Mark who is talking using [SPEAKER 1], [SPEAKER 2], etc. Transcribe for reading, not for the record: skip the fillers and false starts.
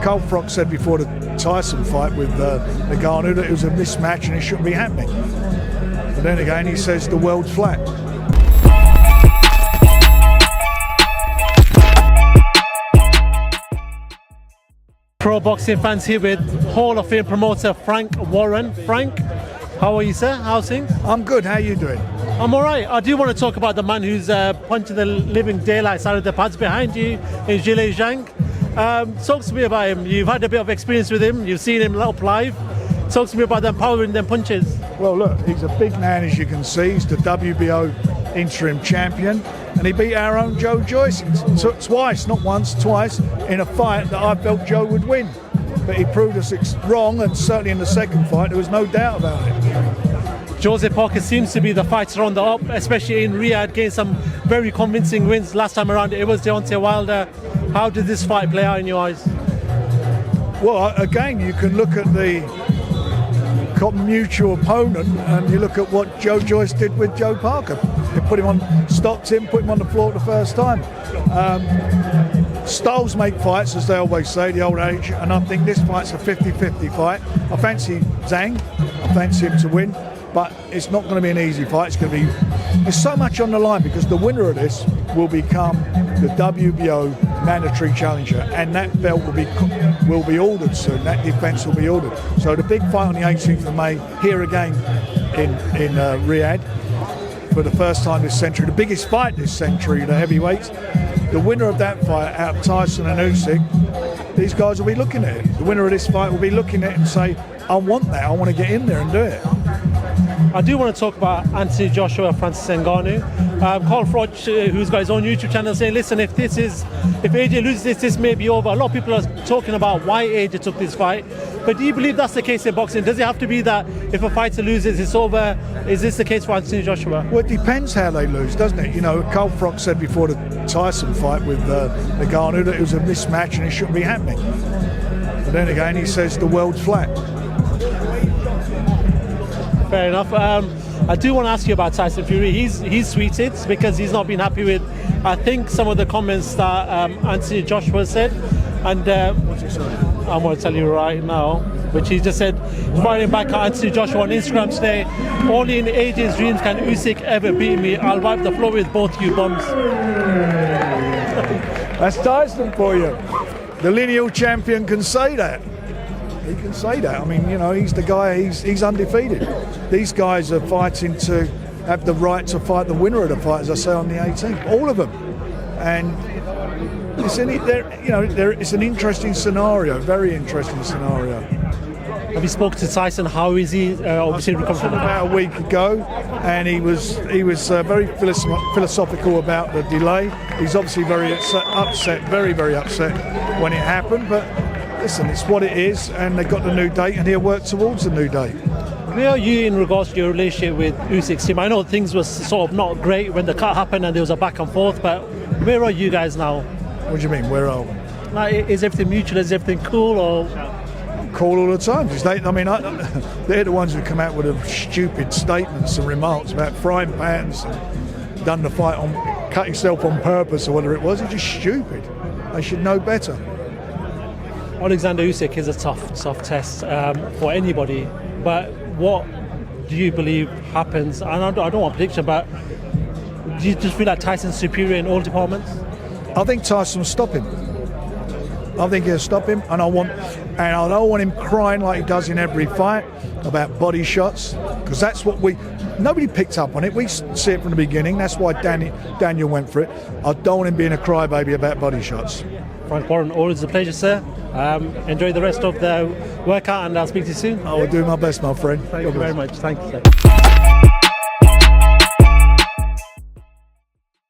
[SPEAKER 1] Carl Froch said before the Tyson fight with Ngannou that it was a mismatch and it shouldn't be happening. But then again, he says the world's flat.
[SPEAKER 2] Pro boxing fans here with Hall of Fame promoter Frank Warren. Frank, how are you, sir? How's things?
[SPEAKER 1] I'm good. How are you doing?
[SPEAKER 2] I'm all right. I do want to talk about the man who's punching the living daylights out of the pads behind you, in Zhilei Zhang. Talk to me about him. You've had a bit of experience with him. You've seen him up live. Talk to me about them powering them punches.
[SPEAKER 1] Well, look, he's a big man, as you can see. He's the WBO interim champion, and he beat our own Joe Joyce twice, not once, twice, in a fight that I felt Joe would win. But he proved us wrong, and certainly in the second fight, there was no doubt about it.
[SPEAKER 2] Joseph Parker seems to be the fighter on the up, especially in Riyadh, getting some very convincing wins. Last time around, it was Deontay Wilder. How did this fight play out in your eyes?
[SPEAKER 1] Well, again, you can look at the mutual opponent, and you look at what Joe Joyce did with Joe Parker. He stopped him, put him on the floor the first time. Styles make fights, as they always say, the old age, and I think this fight's a 50-50 fight. I fancy Zhang, I fancy him to win, but it's not going to be an easy fight. There's so much on the line, because the winner of this will become the WBO mandatory challenger, and that belt will be ordered soon. That defence will be ordered. So the big fight on the 18th of May, here again in Riyadh, for the first time this century, the biggest fight this century, the heavyweights. The winner of that fight, out of Tyson and Usyk, these guys will be looking at it. The winner of this fight will be looking at it and say, I want that, I want to get in there and do it.
[SPEAKER 2] I do want to talk about Anthony Joshua, Francis Ngannou. Carl Froch, who's got his own YouTube channel, saying, listen, if AJ loses this may be over. A lot of people are talking about why AJ took this fight. But do you believe that's the case in boxing? Does it have to be that if a fighter loses, it's over? Is this the case for Anthony Joshua?
[SPEAKER 1] Well, it depends how they lose, doesn't it? You know, Carl Froch said before the Tyson fight with Ngannou that it was a mismatch and it shouldn't be happening. But then again, he says the world's flat.
[SPEAKER 2] Fair enough. I do want to ask you about Tyson Fury. He's tweeted because he's not been happy with, I think, some of the comments that Anthony Joshua said. And
[SPEAKER 1] What's he saying?
[SPEAKER 2] I'm going to tell you right now, which he just said, firing back at Anthony Joshua on Instagram today, only in AJ's dreams can Usyk ever beat me. I'll wipe the floor with both you bums.
[SPEAKER 1] That's Tyson for you. The lineal champion can say that. He can say that. I mean, you know, he's the guy, he's undefeated. These guys are fighting to have the right to fight the winner of the fight, as I say, on the 18th. All of them. And it's an interesting scenario, very interesting scenario.
[SPEAKER 2] Have you spoken to Tyson? How is he? Obviously
[SPEAKER 1] recovering about a week ago, and he was very philosophical about the delay. He's obviously very upset, very, very upset when it happened, but listen, it's what it is, and they've got the new date, and he'll work towards the new date.
[SPEAKER 2] Where are you in regards to your relationship with Usyk's team? I know things were sort of not great when the cut happened and there was a back and forth, but where are you guys now?
[SPEAKER 1] What do you mean, where are we?
[SPEAKER 2] Like, is everything mutual? Is everything cool? Or
[SPEAKER 1] cool all the time? They're the ones who come out with the stupid statements and remarks about frying pans and done the fight on, cut yourself on purpose or whatever it was. It's just stupid. They should know better.
[SPEAKER 2] Oleksandr Usyk is a tough test for anybody, but what do you believe happens? And I don't want a prediction, but do you just feel like Tyson's superior in all departments?
[SPEAKER 1] I think Tyson will stop him. I think he'll stop him, and I don't want him crying like he does in every fight about body shots, because that's what nobody picked up on it. We see it from the beginning. That's why Daniel went for it. I don't want him being a crybaby about body shots.
[SPEAKER 2] Frank Warren, always a pleasure, sir. Enjoy the rest of the workout, and I'll speak to you soon.
[SPEAKER 1] I will do my best, my friend.
[SPEAKER 2] Thank you very much. Thank you, sir.